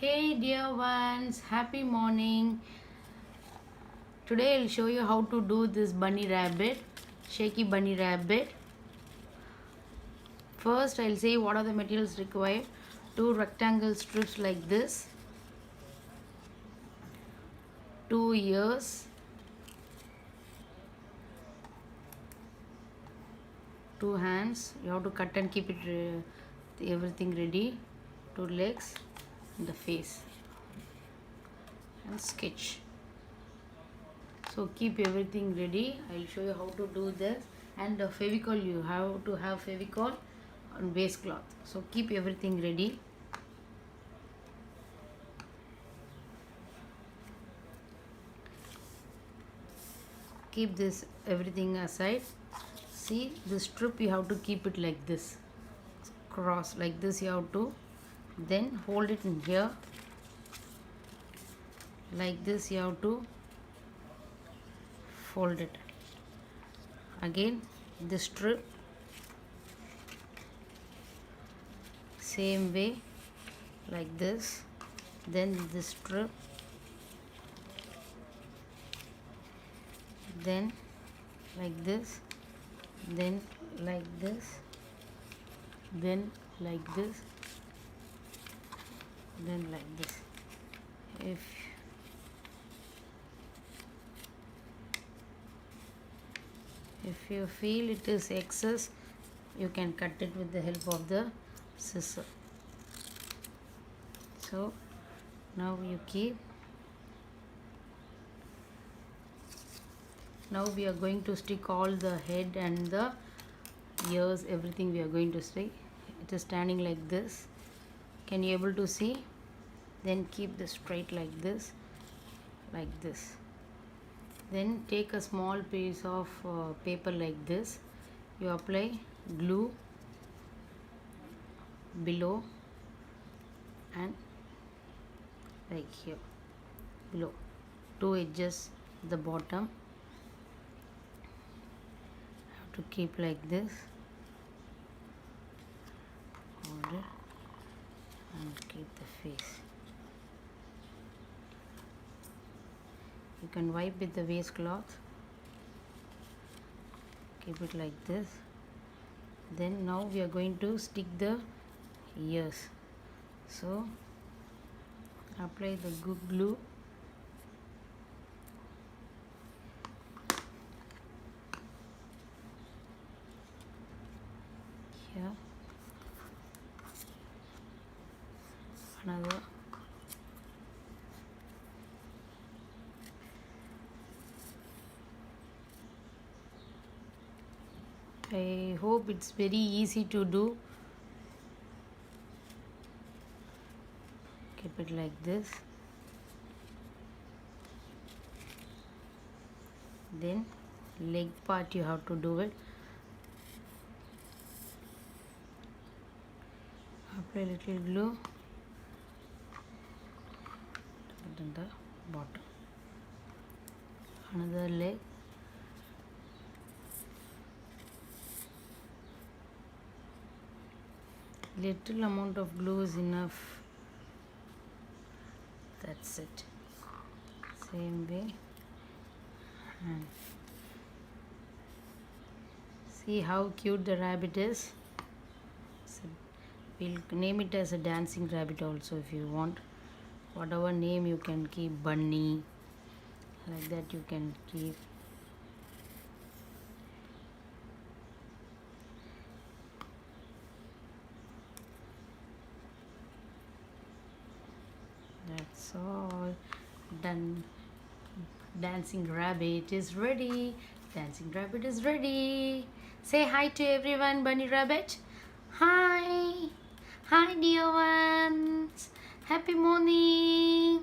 Hey dear ones, happy morning. Today I'll show you how to do this bunny rabbit, shaky bunny rabbit. First I'll say what are the materials required. 2 rectangle strips like this, 2 ears, 2 hands. You have to cut and keep it everything ready. 2 legs and the face and sketch. So keep everything ready. I'll show you how to do this. And the Fevicol, you have to have Fevicol on base cloth. So keep everything ready. Keep this everything aside. See, the strip you have to keep it like this, cross like this. You have to then hold it in here like this. You have to fold it again, the strip same way like this, then this strip, then like this, then like this, then like this, then like this. If you feel it is excess, you can cut it with the help of the scissor. So now you keep. Now we are going to stick all the head and the ears, everything we are going to stick. It is standing like this. Can you able to see? Then keep this straight like this, like this. Then take a small piece of paper like this. You apply glue below and like here below, 2 edges the bottom. Have to keep like this, hold it and keep the face. You can wipe with the waistcloth, keep it like this. Then now we are going to stick the ears. So apply the good glue, here, another, I hope it's very easy to do. Keep it like this. Then leg part you have to do it. Apply little glue, put in the bottom. Another leg. Little amount of glue is enough. That's it. Same way. And see how cute the rabbit is. So we'll name it as a dancing rabbit also if you want. Whatever name you can keep, bunny, like that you can keep. That's all done. Dancing rabbit is ready. Dancing rabbit is ready. Say hi to everyone, bunny rabbit. Hi. Hi dear ones. Happy morning.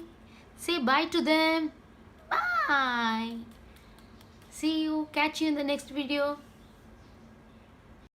Say bye to them. Bye. See you. Catch you in the next video.